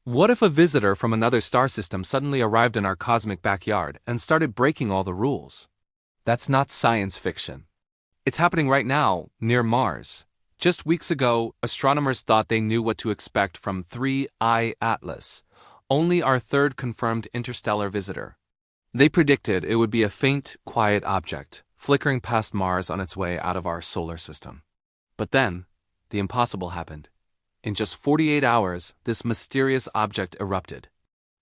What if a visitor from another star system suddenly arrived in our cosmic backyard and started breaking all the rules? That's not science fiction. It's happening right now, near Mars. Just weeks ago, astronomers thought they knew what to expect from 3I Atlas, only our third confirmed interstellar visitor. They predicted it would be a faint, quiet object, flickering past Mars on its way out of our solar system. But then, the impossible happened. In just 48 hours, this mysterious object erupted.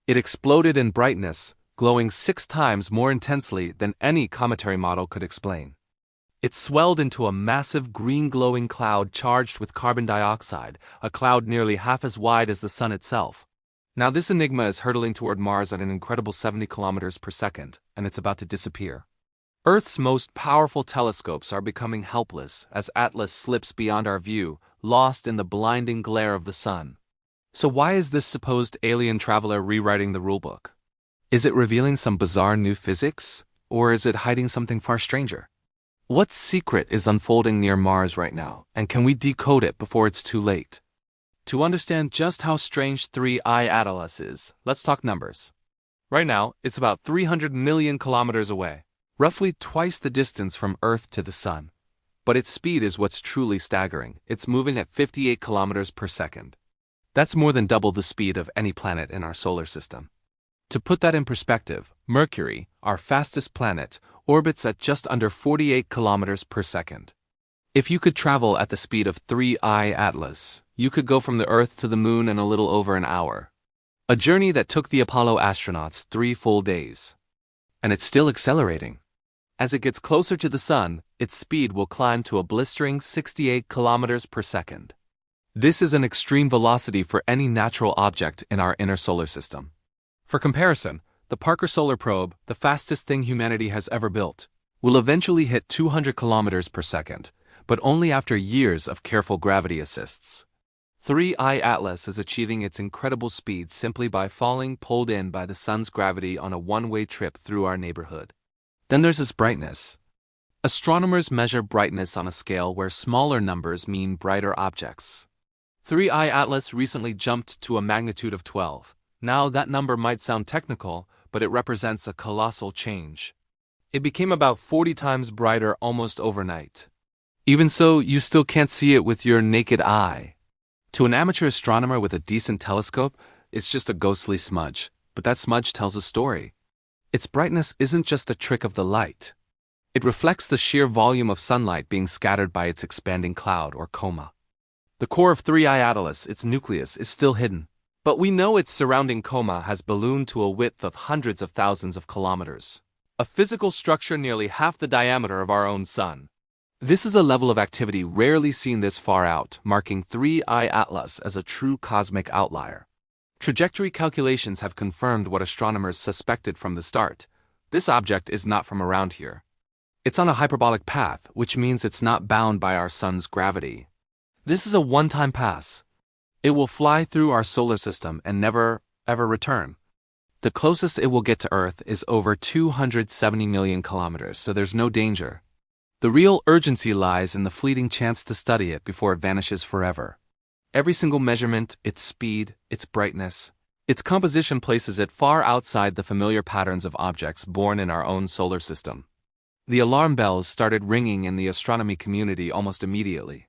It exploded in brightness, glowing 6 times more intensely than any cometary model could explain. It swelled into a massive green glowing cloud charged with carbon dioxide, a cloud nearly half as wide as the sun itself. Now this enigma is hurtling toward Mars at an incredible 70 kilometers per second, and it's about to disappear. Earth's most powerful telescopes are becoming helpless as Atlas slips beyond our view, lost in the blinding glare of the sun. So why is this supposed alien traveler rewriting the rulebook? Is it revealing some bizarre new physics, or is it hiding something far stranger? What secret is unfolding near Mars right now, and can we decode it before it's too late? To understand just how strange 3I Atlas is, let's talk numbers. Right now, it's about 300 million kilometers away, roughly twice the distance from Earth to the Sun. But its speed is what's truly staggering. It's moving at 58 kilometers per second. That's more than double the speed of any planet in our solar system. To put that in perspective, Mercury, our fastest planet, orbits at just under 48 kilometers per second. If you could travel at the speed of 3I Atlas, you could go from the Earth to the Moon in a little over an hour. A journey that took the Apollo astronauts 3 full days. And it's still accelerating. As it gets closer to the Sun, its speed will climb to a blistering 68 kilometers per second. This is an extreme velocity for any natural object in our inner solar system. For comparison, the Parker Solar Probe, the fastest thing humanity has ever built, will eventually hit 200 kilometers per second, but only after years of careful gravity assists. 3I Atlas is achieving its incredible speed simply by falling pulled in by the Sun's gravity on a one-way trip through our neighborhood. Then there's its brightness. Astronomers measure brightness on a scale where smaller numbers mean brighter objects. 3I Atlas recently jumped to a magnitude of 12. Now that number might sound technical, but it represents a colossal change. It became about 40 times brighter almost overnight. Even so, you still can't see it with your naked eye. To an amateur astronomer with a decent telescope, it's just a ghostly smudge, but that smudge tells a story. Its brightness isn't just a trick of the light. It reflects the sheer volume of sunlight being scattered by its expanding cloud or coma. The core of 3I Atlas, its nucleus, is still hidden, but we know its surrounding coma has ballooned to a width of hundreds of thousands of kilometers, a physical structure nearly half the diameter of our own sun. This is a level of activity rarely seen this far out, marking 3I Atlas as a true cosmic outlier. Trajectory calculations have confirmed what astronomers suspected from the start. This object is not from around here. It's on a hyperbolic path, which means it's not bound by our sun's gravity. This is a one-time pass. It will fly through our solar system and never, ever return. The closest it will get to Earth is over 270 million kilometers, so there's no danger. The real urgency lies in the fleeting chance to study it before it vanishes forever. Every single measurement, its speed, its brightness, its composition places it far outside the familiar patterns of objects born in our own solar system. The alarm bells started ringing in the astronomy community almost immediately.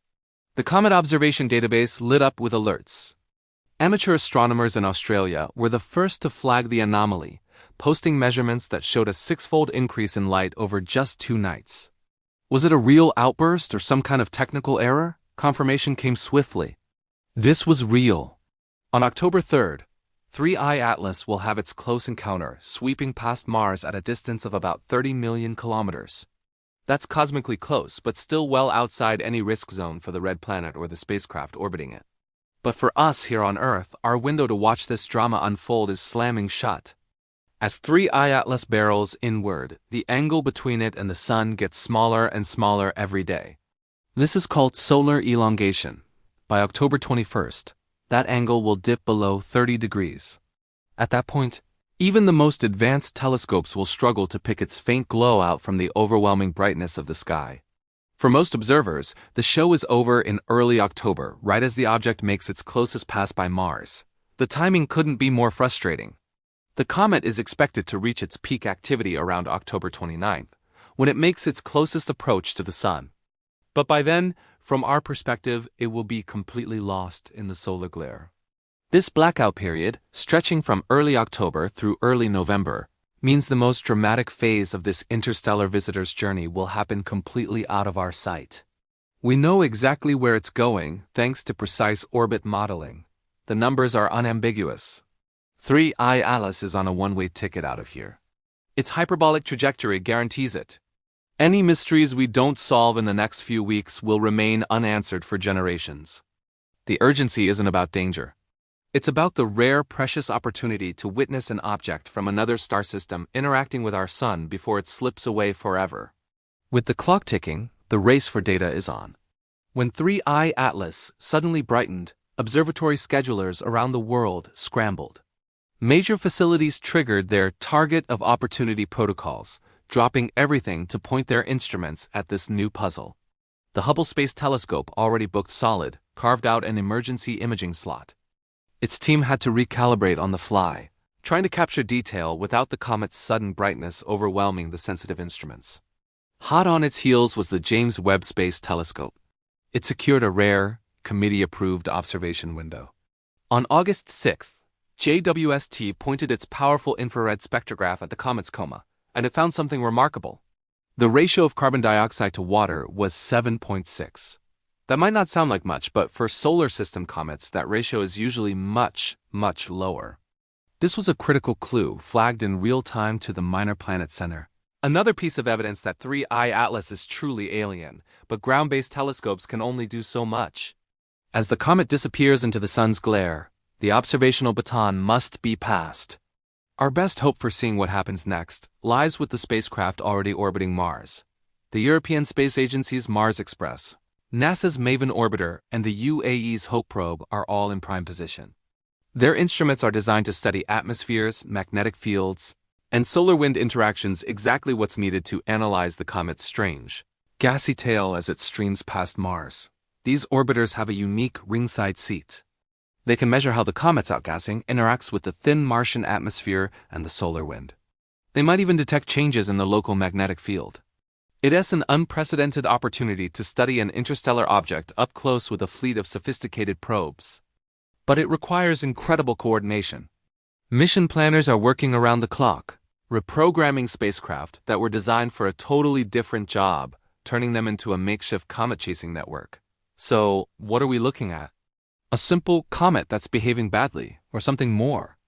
The Comet Observation Database lit up with alerts. Amateur astronomers in Australia were the first to flag the anomaly, posting measurements that showed a 6-fold increase in light over just 2 nights. Was it a real outburst or some kind of technical error? Confirmation came swiftly. This was real. On October 3rd, 3I Atlas will have its close encounter, sweeping past Mars at a distance of about 30 million kilometers. That's cosmically close, but still well outside any risk zone for the red planet or the spacecraft orbiting it. But for us here on Earth, our window to watch this drama unfold is slamming shut. As 3I Atlas barrels inward, the angle between it and the Sun gets smaller and smaller every day. This is called solar elongation. By October 21st, that angle will dip below 30 degrees. At that point, even the most advanced telescopes will struggle to pick its faint glow out from the overwhelming brightness of the sky. For most observers, the show is over in early October, right as the object makes its closest pass by Mars. The timing couldn't be more frustrating. The comet is expected to reach its peak activity around October 29th, when it makes its closest approach to the Sun. But by then, from our perspective, it will be completely lost in the solar glare. This blackout period, stretching from early October through early November, means the most dramatic phase of this interstellar visitor's journey will happen completely out of our sight. We know exactly where it's going thanks to precise orbit modeling. The numbers are unambiguous. 3I Atlas is on a one-way ticket out of here. Its hyperbolic trajectory guarantees it. Any mysteries we don't solve in the next few weeks will remain unanswered for generations. The urgency isn't about danger. It's about the rare, precious opportunity to witness an object from another star system interacting with our Sun before it slips away forever. With the clock ticking, the race for data is on. When 3I Atlas suddenly brightened, observatory schedulers around the world scrambled. Major facilities triggered their target of opportunity protocols, dropping everything to point their instruments at this new puzzle. The Hubble Space Telescope already booked solid, carved out an emergency imaging slot. Its team had to recalibrate on the fly, trying to capture detail without the comet's sudden brightness overwhelming the sensitive instruments. Hot on its heels was the James Webb Space Telescope. It secured a rare, committee-approved observation window. On August 6th, JWST pointed its powerful infrared spectrograph at the comet's coma, and it found something remarkable. The ratio of carbon dioxide to water was 7.6. That might not sound like much, but for solar system comets, that ratio is usually much, much lower. This was a critical clue flagged in real time to the Minor Planet Center. Another piece of evidence that 3I Atlas is truly alien, but ground-based telescopes can only do so much. As the comet disappears into the Sun's glare, the observational baton must be passed. Our best hope for seeing what happens next lies with the spacecraft already orbiting Mars. The European Space Agency's Mars Express, NASA's MAVEN orbiter, and the UAE's HOPE probe are all in prime position. Their instruments are designed to study atmospheres, magnetic fields, and solar wind interactions, exactly what's needed to analyze the comet's strange, gassy tail as it streams past Mars. These orbiters have a unique ringside seat. They can measure how the comet's outgassing interacts with the thin Martian atmosphere and the solar wind. They might even detect changes in the local magnetic field. It is an unprecedented opportunity to study an interstellar object up close with a fleet of sophisticated probes. But it requires incredible coordination. Mission planners are working around the clock, reprogramming spacecraft that were designed for a totally different job, turning them into a makeshift comet-chasing network. So, what are we looking at? A simple comet that's behaving badly, or something more?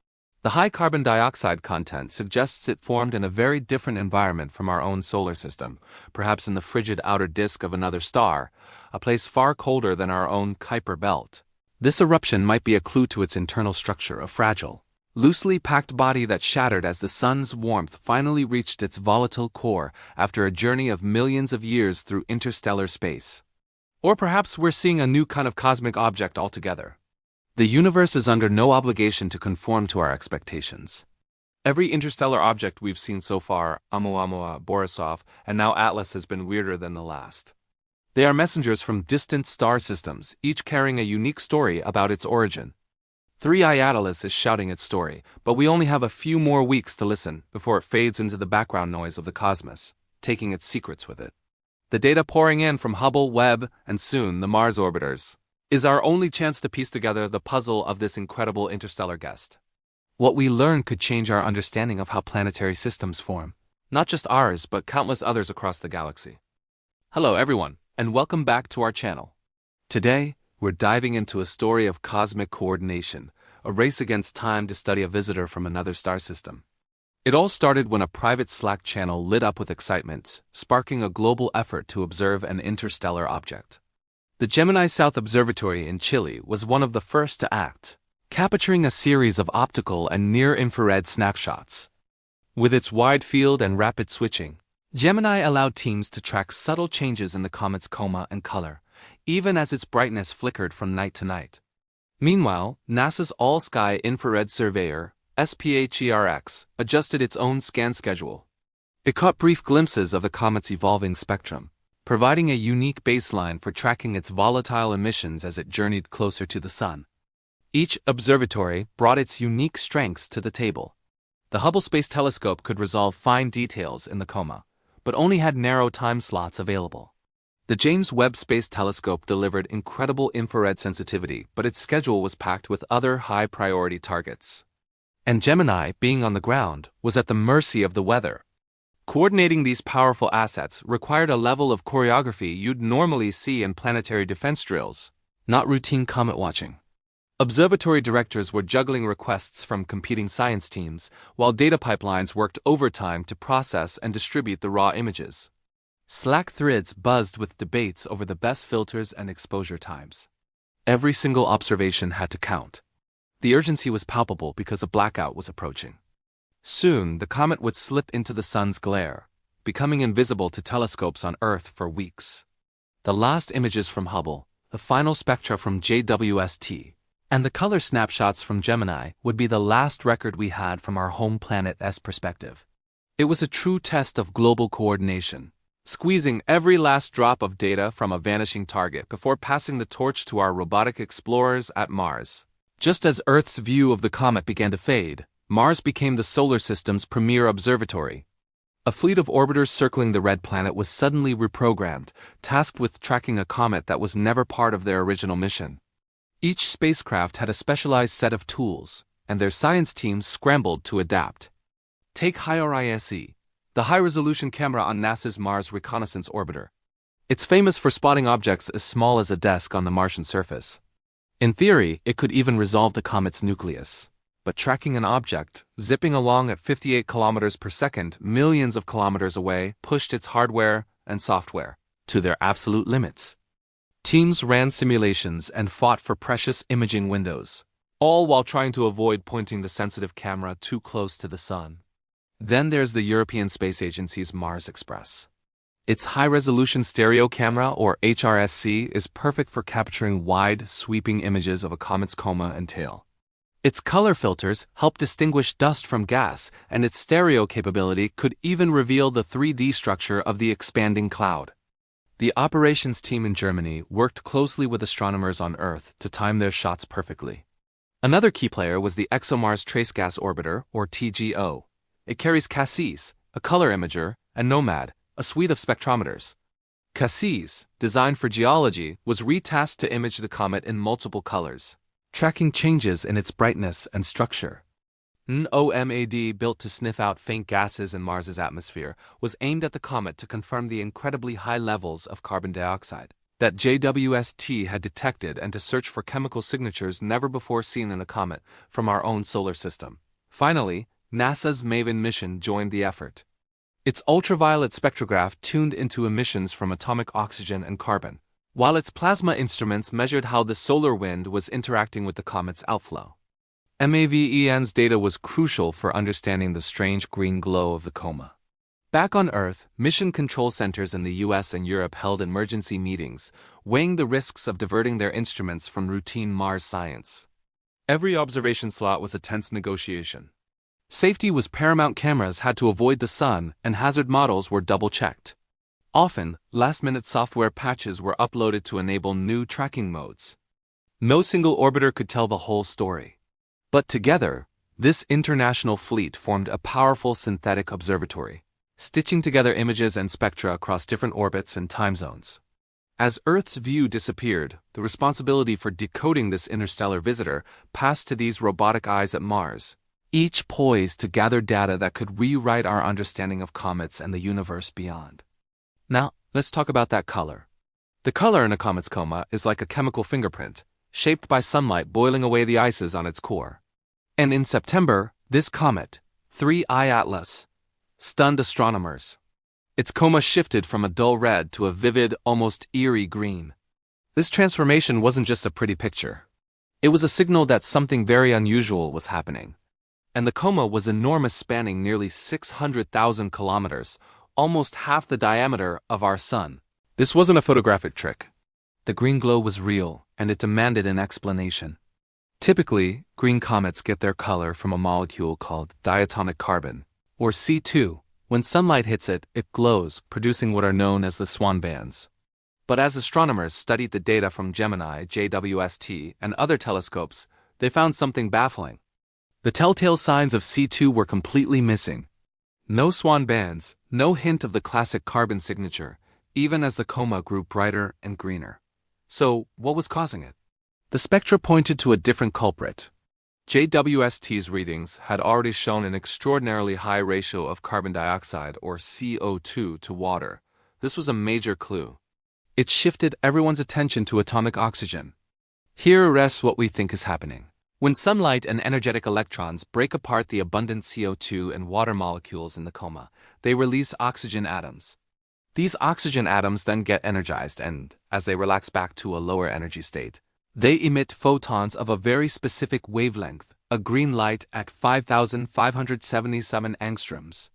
The high carbon dioxide content suggests it formed in a very different environment from our own solar system, perhaps in the frigid outer disk of another star, a place far colder than our own Kuiper belt. This eruption might be a clue to its internal structure, a fragile, loosely packed body that shattered as the sun's warmth finally reached its volatile core after a journey of millions of years through interstellar space. Or perhaps we're seeing a new kind of cosmic object altogether. The universe is under no obligation to conform to our expectations. Every interstellar object we've seen so far, Oumuamua, Borisov, and now Atlas, has been weirder than the last. They are messengers from distant star systems, each carrying a unique story about its origin. 3I Atlas is shouting its story, but we only have a few more weeks to listen before it fades into the background noise of the cosmos, taking its secrets with it. The data pouring in from Hubble, Webb, and soon the Mars orbiters is our only chance to piece together the puzzle of this incredible interstellar guest. What we learn could change our understanding of how planetary systems form, not just ours, but countless others across the galaxy. Hello everyone, and welcome back to our channel. Today, we're diving into a story of cosmic coordination, a race against time to study a visitor from another star system. It all started when a private Slack channel lit up with excitement, sparking a global effort to observe an interstellar object. The Gemini South Observatory in Chile was one of the first to act, capturing a series of optical and near-infrared snapshots. With its wide field and rapid switching, Gemini allowed teams to track subtle changes in the comet's coma and color, even as its brightness flickered from night to night. Meanwhile, NASA's All-Sky Infrared Surveyor, SPHERX, adjusted its own scan schedule. It caught brief glimpses of the comet's evolving spectrum, providing a unique baseline for tracking its volatile emissions as it journeyed closer to the Sun. Each observatory brought its unique strengths to the table. The Hubble Space Telescope could resolve fine details in the coma, but only had narrow time slots available. The James Webb Space Telescope delivered incredible infrared sensitivity, but its schedule was packed with other high-priority targets. And Gemini, being on the ground, was at the mercy of the weather. Coordinating these powerful assets required a level of choreography you'd normally see in planetary defense drills, not routine comet watching. Observatory directors were juggling requests from competing science teams, while data pipelines worked overtime to process and distribute the raw images. Slack threads buzzed with debates over the best filters and exposure times. Every single observation had to count. The urgency was palpable because a blackout was approaching. Soon, the comet would slip into the sun's glare, becoming invisible to telescopes on Earth for weeks. The last images from Hubble, the final spectra from JWST, and the color snapshots from Gemini would be the last record we had from our home planet's perspective. It was a true test of global coordination, squeezing every last drop of data from a vanishing target before passing the torch to our robotic explorers at Mars. Just as Earth's view of the comet began to fade, Mars became the solar system's premier observatory. A fleet of orbiters circling the red planet was suddenly reprogrammed, tasked with tracking a comet that was never part of their original mission. Each spacecraft had a specialized set of tools, and their science teams scrambled to adapt. Take HiRISE, the high-resolution camera on NASA's Mars Reconnaissance Orbiter. It's famous for spotting objects as small as a desk on the Martian surface. In theory, it could even resolve the comet's nucleus. But tracking an object, zipping along at 58 kilometers per second, millions of kilometers away, pushed its hardware and software to their absolute limits. Teams ran simulations and fought for precious imaging windows, all while trying to avoid pointing the sensitive camera too close to the sun. Then there's the European Space Agency's Mars Express. Its high-resolution stereo camera, or HRSC, is perfect for capturing wide, sweeping images of a comet's coma and tail. Its color filters help distinguish dust from gas, and its stereo capability could even reveal the 3D structure of the expanding cloud. The operations team in Germany worked closely with astronomers on Earth to time their shots perfectly. Another key player was the ExoMars Trace Gas Orbiter, or TGO. It carries CASSIS, a color imager, and NOMAD, a suite of spectrometers. CASSIS, designed for geology, was retasked to image the comet in multiple colors, tracking changes in its brightness and structure. NOMAD, built to sniff out faint gases in Mars's atmosphere, was aimed at the comet to confirm the incredibly high levels of carbon dioxide that JWST had detected and to search for chemical signatures never before seen in a comet from our own solar system. Finally, NASA's MAVEN mission joined the effort. Its ultraviolet spectrograph tuned into emissions from atomic oxygen and carbon, while its plasma instruments measured how the solar wind was interacting with the comet's outflow. MAVEN's data was crucial for understanding the strange green glow of the coma. Back on Earth, mission control centers in the US and Europe held emergency meetings, weighing the risks of diverting their instruments from routine Mars science. Every observation slot was a tense negotiation. Safety was paramount. Cameras had to avoid the sun, and hazard models were double-checked. Often, last-minute software patches were uploaded to enable new tracking modes. No single orbiter could tell the whole story. But together, this international fleet formed a powerful synthetic observatory, stitching together images and spectra across different orbits and time zones. As Earth's view disappeared, the responsibility for decoding this interstellar visitor passed to these robotic eyes at Mars, each poised to gather data that could rewrite our understanding of comets and the universe beyond. Now, let's talk about that color. The color in a comet's coma is like a chemical fingerprint, shaped by sunlight boiling away the ices on its core. And in September, this comet, 3I Atlas, stunned astronomers. Its coma shifted from a dull red to a vivid, almost eerie green. This transformation wasn't just a pretty picture. It was a signal that something very unusual was happening. And the coma was enormous, spanning nearly 600,000 kilometers, almost half the diameter of our sun. This wasn't a photographic trick. The green glow was real, and it demanded an explanation. Typically, green comets get their color from a molecule called diatomic carbon, or C2. When sunlight hits it, it glows, producing what are known as the swan bands. But as astronomers studied the data from Gemini, JWST, and other telescopes, they found something baffling. The telltale signs of C2 were completely missing. No swan bands, no hint of the classic carbon signature, even as the coma grew brighter and greener. So, what was causing it? The spectra pointed to a different culprit. JWST's readings had already shown an extraordinarily high ratio of carbon dioxide, or CO2, to water. This was a major clue. It shifted everyone's attention to atomic oxygen. Here rests what we think is happening. When sunlight and energetic electrons break apart the abundant CO2 and water molecules in the coma, they release oxygen atoms. These oxygen atoms then get energized and, as they relax back to a lower energy state, they emit photons of a very specific wavelength, a green light at 5,577 angstroms.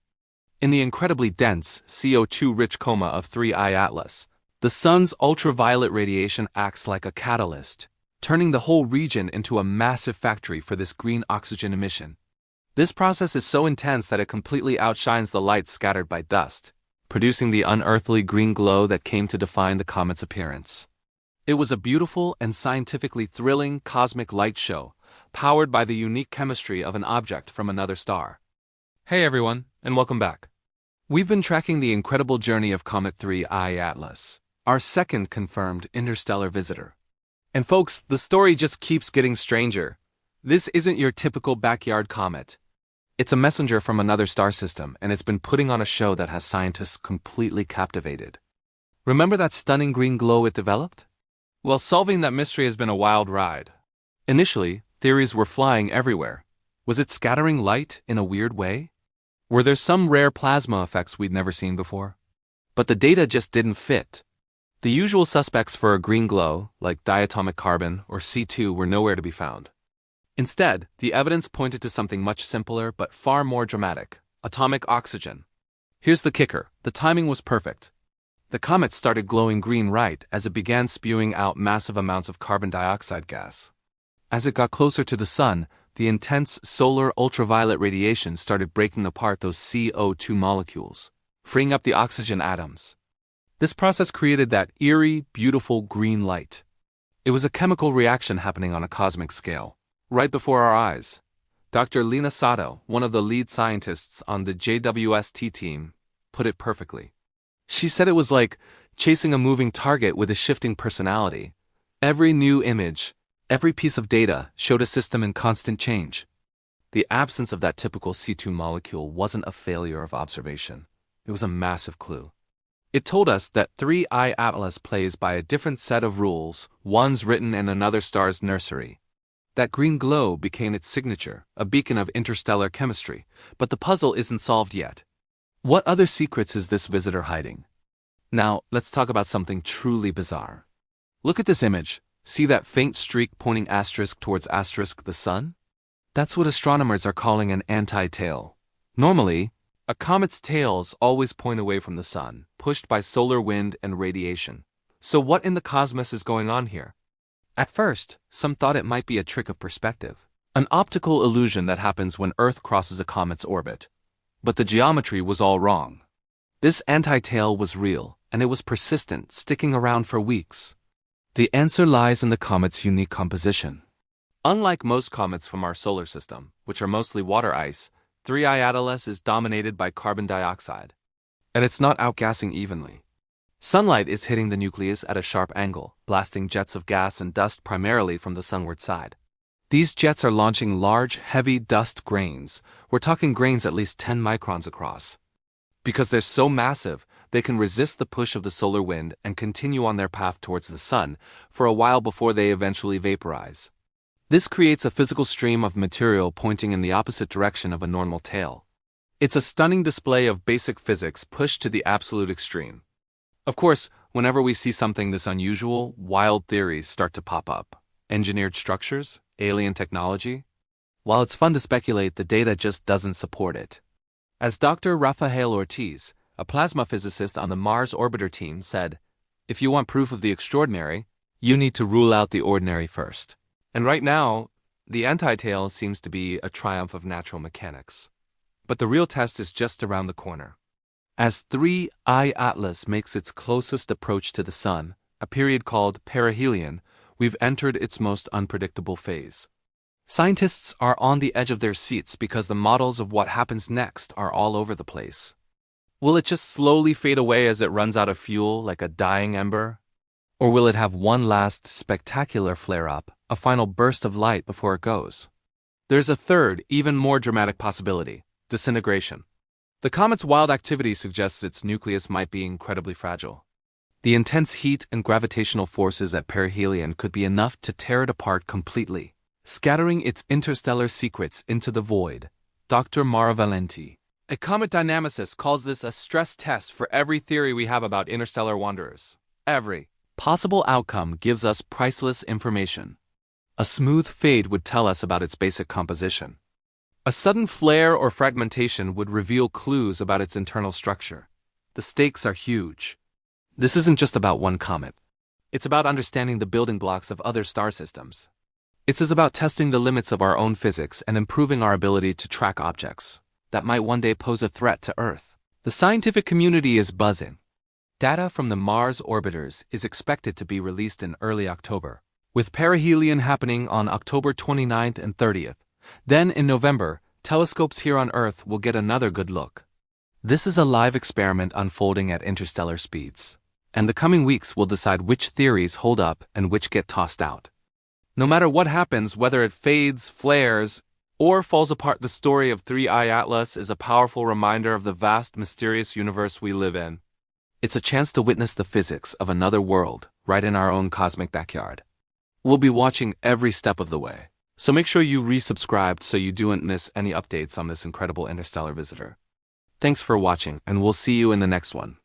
In the incredibly dense, CO₂-rich coma of 3I Atlas, the sun's ultraviolet radiation acts like a catalyst, turning the whole region into a massive factory for this green oxygen emission. This process is so intense that it completely outshines the light scattered by dust, producing the unearthly green glow that came to define the comet's appearance. It was a beautiful and scientifically thrilling cosmic light show, powered by the unique chemistry of an object from another star. Hey everyone, and welcome back. We've been tracking the incredible journey of Comet 3I Atlas, our second confirmed interstellar visitor. And folks, the story just keeps getting stranger. This isn't your typical backyard comet. It's a messenger from another star system, and it's been putting on a show that has scientists completely captivated. Remember that stunning green glow it developed? Well, solving that mystery has been a wild ride. Initially, theories were flying everywhere. Was it scattering light in a weird way? Were there some rare plasma effects we'd never seen before? But the data just didn't fit. The usual suspects for a green glow, like diatomic carbon or C2, were nowhere to be found. Instead, the evidence pointed to something much simpler but far more dramatic: atomic oxygen. Here's the kicker: the timing was perfect. The comet started glowing green right as it began spewing out massive amounts of carbon dioxide gas. As it got closer to the sun, the intense solar ultraviolet radiation started breaking apart those CO2 molecules, freeing up the oxygen atoms. This process created that eerie, beautiful green light. It was a chemical reaction happening on a cosmic scale, right before our eyes. Dr. Lina Sato, one of the lead scientists on the JWST team, put it perfectly. She said it was like chasing a moving target with a shifting personality. Every new image, every piece of data showed a system in constant change. The absence of that typical C2 molecule wasn't a failure of observation. It was a massive clue. It told us that 3I Atlas plays by a different set of rules, ones written in another star's nursery. That green glow became its signature, a beacon of interstellar chemistry, but the puzzle isn't solved yet. What other secrets is this visitor hiding? Now, let's talk about something truly bizarre. Look at this image. See that faint streak pointing asterisk towards asterisk the sun? That's what astronomers are calling an anti-tail. Normally, a comet's tails always point away from the sun, pushed by solar wind and radiation. So what in the cosmos is going on here? At first, some thought it might be a trick of perspective, an optical illusion that happens when Earth crosses a comet's orbit. But the geometry was all wrong. This anti-tail was real, and it was persistent, sticking around for weeks. The answer lies in the comet's unique composition. Unlike most comets from our solar system, which are mostly water ice, 3I Atlas is dominated by carbon dioxide. And it's not outgassing evenly. Sunlight is hitting the nucleus at a sharp angle, blasting jets of gas and dust primarily from the sunward side. These jets are launching large, heavy dust grains. We're talking grains at least 10 microns across. Because they're so massive, they can resist the push of the solar wind and continue on their path towards the sun for a while before they eventually vaporize. This creates a physical stream of material pointing in the opposite direction of a normal tail. It's a stunning display of basic physics pushed to the absolute extreme. Of course, whenever we see something this unusual, wild theories start to pop up. Engineered structures? Alien technology? While it's fun to speculate, the data just doesn't support it. As Dr. Rafael Ortiz, a plasma physicist on the Mars Orbiter team, said, "If you want proof of the extraordinary, you need to rule out the ordinary first." And right now, the anti-tail seems to be a triumph of natural mechanics. But the real test is just around the corner. As 3I Atlas makes its closest approach to the sun, a period called perihelion, we've entered its most unpredictable phase. Scientists are on the edge of their seats because the models of what happens next are all over the place. Will it just slowly fade away as it runs out of fuel like a dying ember? Or will it have one last spectacular flare-up, a final burst of light before it goes? There's a third, even more dramatic possibility: disintegration. The comet's wild activity suggests its nucleus might be incredibly fragile. The intense heat and gravitational forces at perihelion could be enough to tear it apart completely, scattering its interstellar secrets into the void. Dr. Mara Valenti, a comet dynamicist, calls this a stress test for every theory we have about interstellar wanderers. Every possible outcome gives us priceless information. A smooth fade would tell us about its basic composition. A sudden flare or fragmentation would reveal clues about its internal structure. The stakes are huge. This isn't just about one comet. It's about understanding the building blocks of other star systems. It's about testing the limits of our own physics and improving our ability to track objects that might one day pose a threat to Earth. The scientific community is buzzing. Data from the Mars orbiters is expected to be released in early October, with perihelion happening on October 29th and 30th. Then in November, telescopes here on Earth will get another good look. This is a live experiment unfolding at interstellar speeds, and the coming weeks will decide which theories hold up and which get tossed out. No matter what happens, whether it fades, flares, or falls apart, the story of 3I Atlas is a powerful reminder of the vast, mysterious universe we live in. It's a chance to witness the physics of another world right in our own cosmic backyard. We'll be watching every step of the way, so make sure you resubscribe so you don't miss any updates on this incredible interstellar visitor. Thanks for watching, and we'll see you in the next one.